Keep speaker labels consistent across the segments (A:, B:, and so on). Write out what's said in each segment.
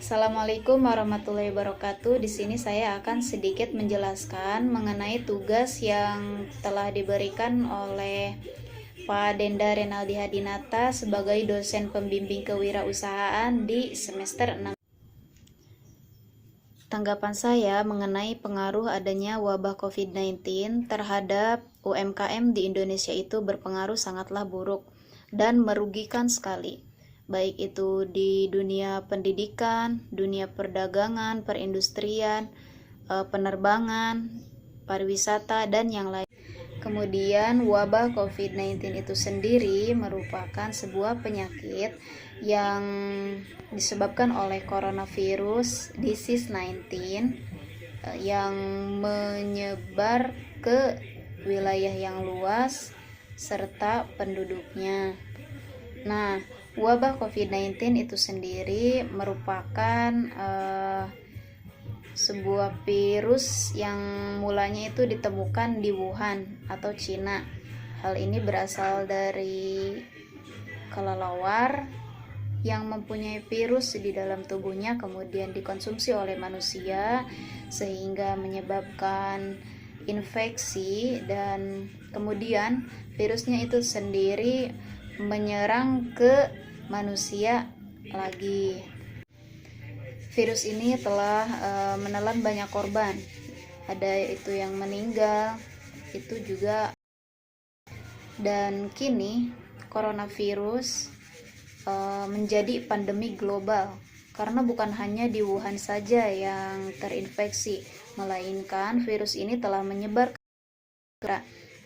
A: Assalamualaikum warahmatullahi wabarakatuh. Di sini saya akan sedikit menjelaskan mengenai tugas yang telah diberikan oleh Pak Denda Renaldi Hadinata sebagai dosen pembimbing kewirausahaan di semester 6. Tanggapan saya mengenai pengaruh adanya wabah COVID-19 terhadap UMKM di Indonesia itu berpengaruh sangatlah buruk dan merugikan sekali. Baik itu di dunia pendidikan, dunia perdagangan, perindustrian, penerbangan, pariwisata, dan yang lain. Kemudian wabah COVID-19 itu sendiri merupakan sebuah penyakit yang disebabkan oleh coronavirus disease 19 yang menyebar ke wilayah yang luas serta penduduknya. Nah, wabah COVID-19 itu sendiri merupakan sebuah virus yang mulanya itu ditemukan di Wuhan atau Cina. Hal ini berasal dari kelelawar yang mempunyai virus di dalam tubuhnya, kemudian dikonsumsi oleh manusia sehingga menyebabkan infeksi, dan kemudian virusnya itu sendiri menyerang ke manusia lagi. Virus ini telah menelan banyak korban, ada itu yang meninggal, itu juga. Dan kini coronavirus menjadi pandemi global karena bukan hanya di Wuhan saja yang terinfeksi, melainkan virus ini telah menyebar ke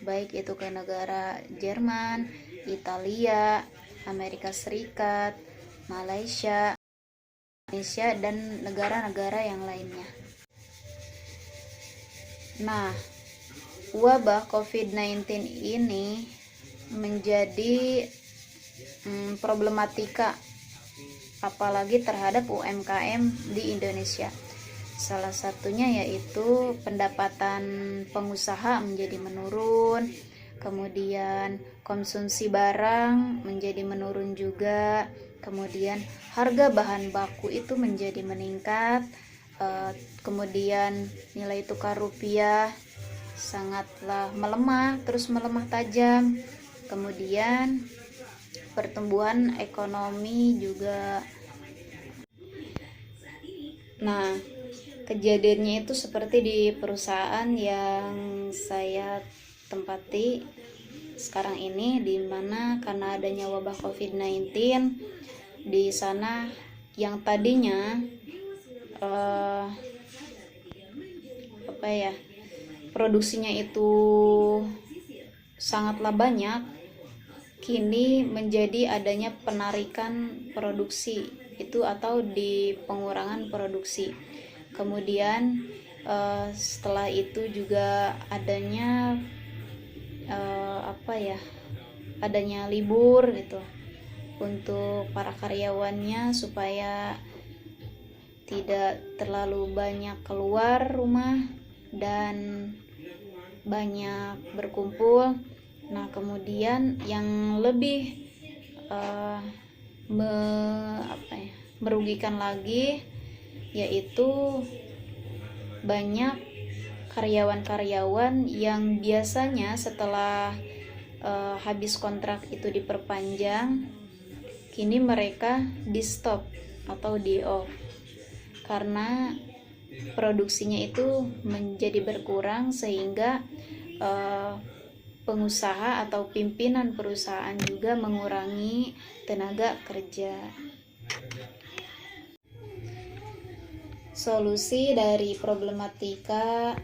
A: baik itu ke negara Jerman, Italia, Amerika Serikat, Malaysia, Indonesia, dan negara-negara yang lainnya. Nah, wabah COVID-19 ini menjadi problematika apalagi terhadap UMKM di Indonesia. Salah satunya yaitu pendapatan pengusaha menjadi menurun, kemudian konsumsi barang menjadi menurun juga, kemudian harga bahan baku itu menjadi meningkat, kemudian nilai tukar rupiah sangatlah melemah, terus melemah tajam, kemudian pertumbuhan ekonomi juga. Nah, kejadiannya itu seperti di perusahaan yang saya tempati sekarang ini, di mana karena adanya wabah COVID-19 di sana yang tadinya produksinya itu sangatlah banyak, kini menjadi adanya penarikan produksi itu atau di pengurangan produksi. Kemudian setelah itu juga adanya adanya libur gitu untuk para karyawannya supaya tidak terlalu banyak keluar rumah dan banyak berkumpul. Nah, kemudian yang lebih merugikan lagi yaitu banyak karyawan-karyawan yang biasanya setelah habis kontrak itu diperpanjang, kini mereka di stop atau di off karena produksinya itu menjadi berkurang, sehingga pengusaha atau pimpinan perusahaan juga mengurangi tenaga kerja. Solusi dari problematika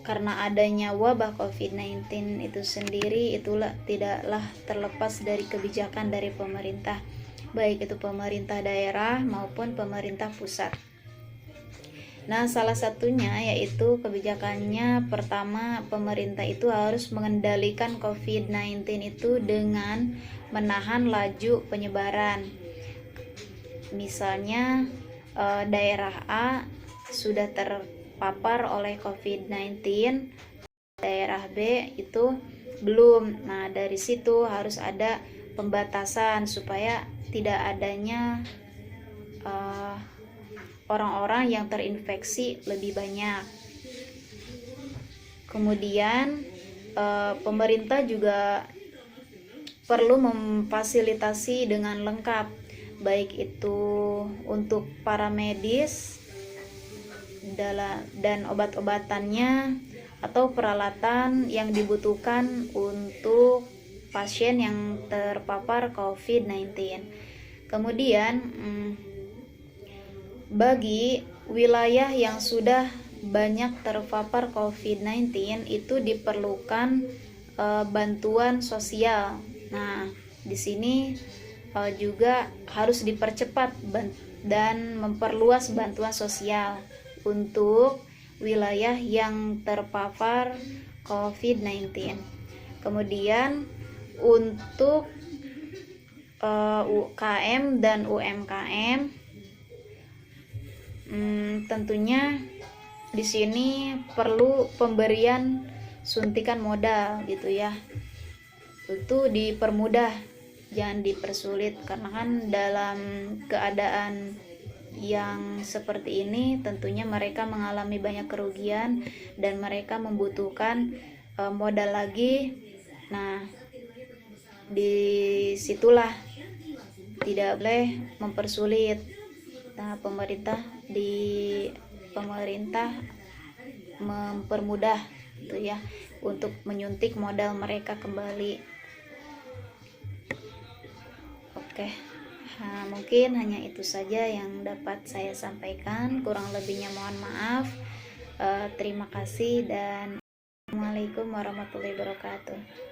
A: karena adanya wabah COVID-19 itu sendiri itulah tidaklah terlepas dari kebijakan dari pemerintah, baik itu pemerintah daerah maupun pemerintah pusat. Nah, salah satunya yaitu kebijakannya pertama, pemerintah itu harus mengendalikan COVID-19 itu dengan menahan laju penyebaran. Misalnya daerah A sudah terpapar oleh COVID-19, daerah B itu belum. Nah, dari situ harus ada pembatasan supaya tidak adanya orang-orang yang terinfeksi lebih banyak. Kemudian pemerintah juga perlu memfasilitasi dengan lengkap, baik itu untuk para medis dan obat-obatannya atau peralatan yang dibutuhkan untuk pasien yang terpapar COVID-19. Kemudian bagi wilayah yang sudah banyak terpapar COVID-19 itu diperlukan bantuan sosial. Nah, di sini juga harus dipercepat dan memperluas bantuan sosial untuk wilayah yang terpapar COVID-19. Kemudian untuk UKM dan UMKM, tentunya di sini perlu pemberian suntikan modal gitu ya. Itu dipermudah, jangan dipersulit, karena kan dalam keadaan yang seperti ini tentunya mereka mengalami banyak kerugian dan mereka membutuhkan modal lagi. Nah, disitulah tidak boleh mempersulit. Nah, pemerintah mempermudah gitu ya untuk menyuntik modal mereka kembali. Oke, mungkin hanya itu saja yang dapat saya sampaikan. Kurang lebihnya mohon maaf. Terima kasih dan Assalamualaikum warahmatullahi wabarakatuh.